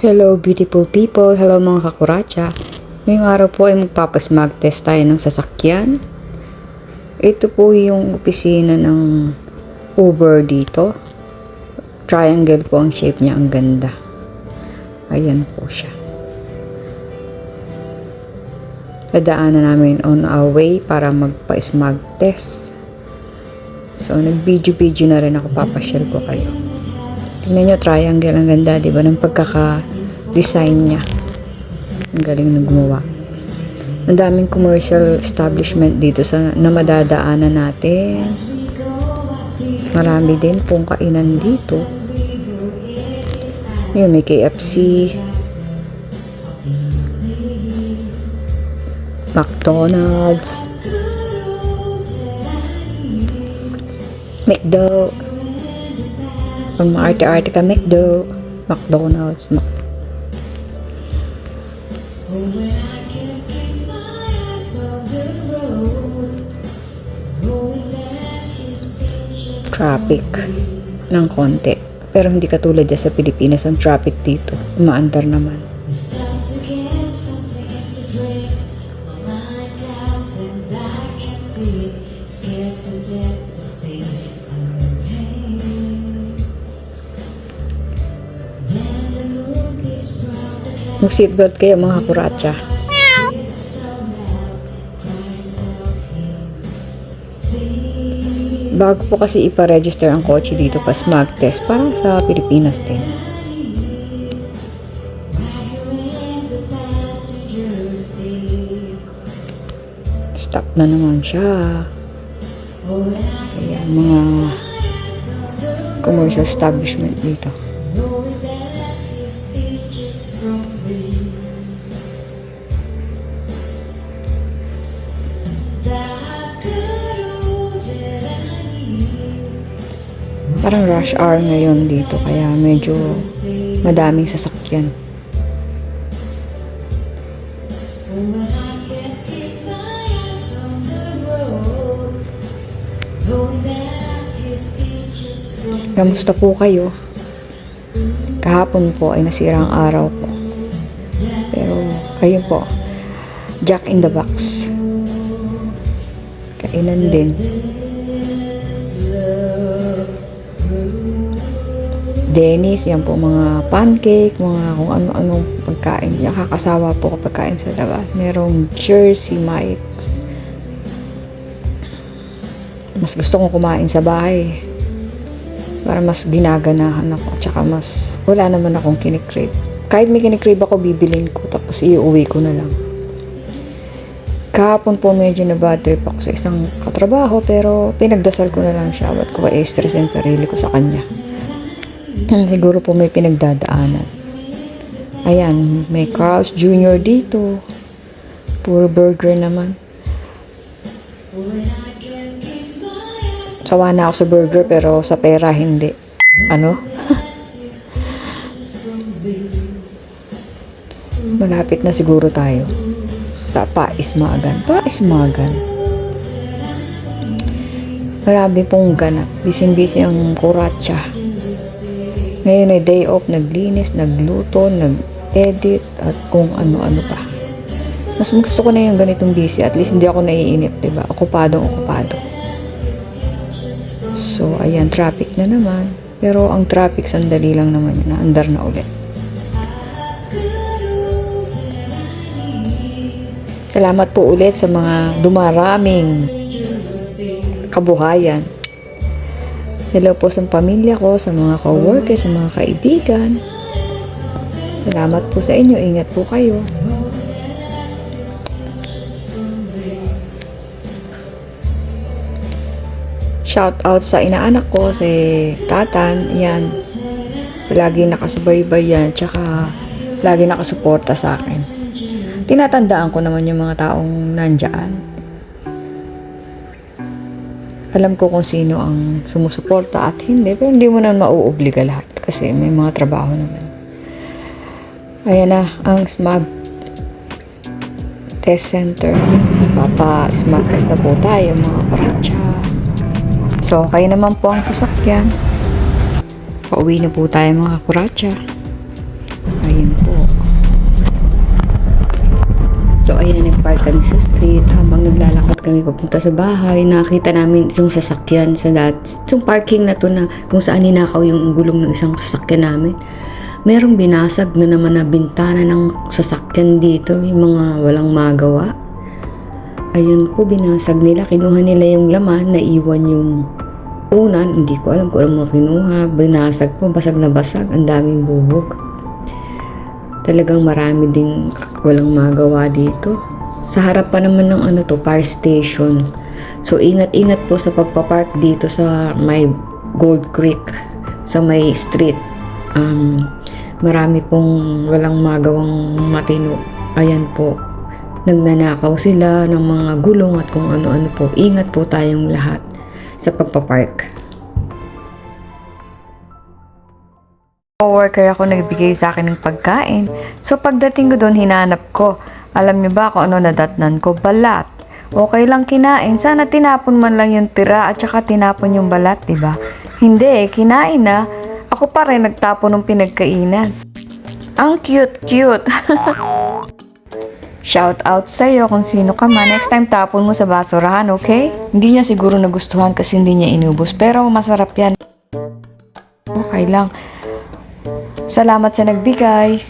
Hello beautiful people, hello mga kakuratsa. Ngayong araw po ay magpapasmag test tayo ng sasakyan. Ito po yung opisina ng Uber dito. Triangle po ang shape niya, ang ganda. Ayan po siya. Nadaanan namin on our way para magpa-smog test. So nag-video na rin ako, papasyal ko kayo. Tingnan nyo, triangle, ang ganda, diba? Ng pagkaka-design niya. Ang galing na gumawa. Ang daming commercial establishment dito na madadaanan natin. Marami din pong kainan dito. Yun, may KFC, McDonald's, McDo. Pag maarte-arte ka, McDo, McDonald's, traffic ng konti. Pero hindi katulad dyan sa Pilipinas, ang traffic dito. Umaandar naman. Mag-seatbelt kayo mga kuratsa. Bago po kasi ipa-register ang kotse dito pa smog test, parang sa Pilipinas din. Stop na naman siya. Ayan, mga commercial establishment dito. Parang rush hour ngayon dito, kaya medyo madaming sasakyan. Kamusta po kayo? Kahapon po ay nasira ang araw ko. Pero ayun po, Jack in the Box. Kainan din. Dennis, yan po mga pancake, mga kung ano-anong pagkain. Nakakasawa po kapag kain sa labas. Merong Jersey Mike's. Mas gusto kong kumain sa bahay. Para mas ginaganahan ako. Tsaka mas, wala naman akong kinikrave. Kahit may kinikrave ako, bibilin ko. Tapos iuwi ko na lang. Kahapon po medyo na bad trip ako sa isang katrabaho. Pero pinagdasal ko na lang siya. Ba't ko ba i-stress yung sarili ko sa kanya? Siguro po may pinagdadaanan. Ayan, may Carl's Jr. dito. Puro burger naman. Sawa na ako sa burger pero sa pera hindi. Ano? Malapit na siguro tayo sa Paismagan. Paismagan. Marami pong ganap. Bising-bising ang kuratsa. Ngayon ay day off, naglinis, nagluto, nag-edit, at kung ano-ano pa. Mas gusto ko na yung ganitong busy. At least hindi ako naiinip, diba? Okupado. So, ayan, traffic na naman. Pero ang traffic, sandali lang naman yun. Naandar na ulit. Salamat po ulit sa mga dumaraming kabuhayan. Hello po sa pamilya ko, sa mga co-workers, sa mga kaibigan. Salamat po sa inyo. Ingat po kayo. Shout out sa inaanak ko, si Tatan. Yan. Lagi nakasubaybay yan. Tsaka lagi nakasuporta sa akin. Tinatandaan ko naman yung mga taong nandyan. Alam ko kung sino ang sumusuporta at hindi. Pero hindi mo naman mauobliga lahat. Kasi may mga trabaho naman. Ayan na ang smog test center. Papa-smog test na po tayo mga karatsa. So, kayo naman po ang sasakyan. Pauwi na po tayo mga karatsa. Ayun po. So ayan, nagpark kami sa street. Habang naglalakad kami papunta sa bahay, nakita namin itong sasakyan sa itong parking na to na kung saan ninakaw yung gulong ng isang sasakyan namin. Merong binasag na naman na bintana ng sasakyan dito, yung mga walang magawa. Ayun po, binasag nila, kinuha nila yung laman, naiwan yung unan, hindi ko alam kung ano mga kinuha, binasag po, basag na basag, ang daming bubog. Talagang marami ding walang magawa dito. Sa harap pa naman ng fire station. So ingat-ingat po sa pagpapark dito sa may Gold Creek, sa may street. Marami pong walang magawang matino. Ayan po, nagnanakaw sila ng mga gulong at kung ano-ano po. Ingat po tayong lahat sa pagpapark. Coworker ako nagbigay sa akin ng pagkain. So pagdating ko doon, hinanap ko. Alam niyo ba kung ano nadatnan ko? Balat. Okay lang kinain. Sana tinapon man lang yung tira at saka tinapon yung balat, diba? Hindi kinain na. Ako pa rin nagtapon ng pinagkainan. Ang cute-cute. Shout out sa'yo kung sino ka man. Next time tapon mo sa basurahan, okay? Hindi niya siguro nagustuhan kasi hindi niya inubos. Pero masarap yan. Okay lang. Salamat sa nagbigay.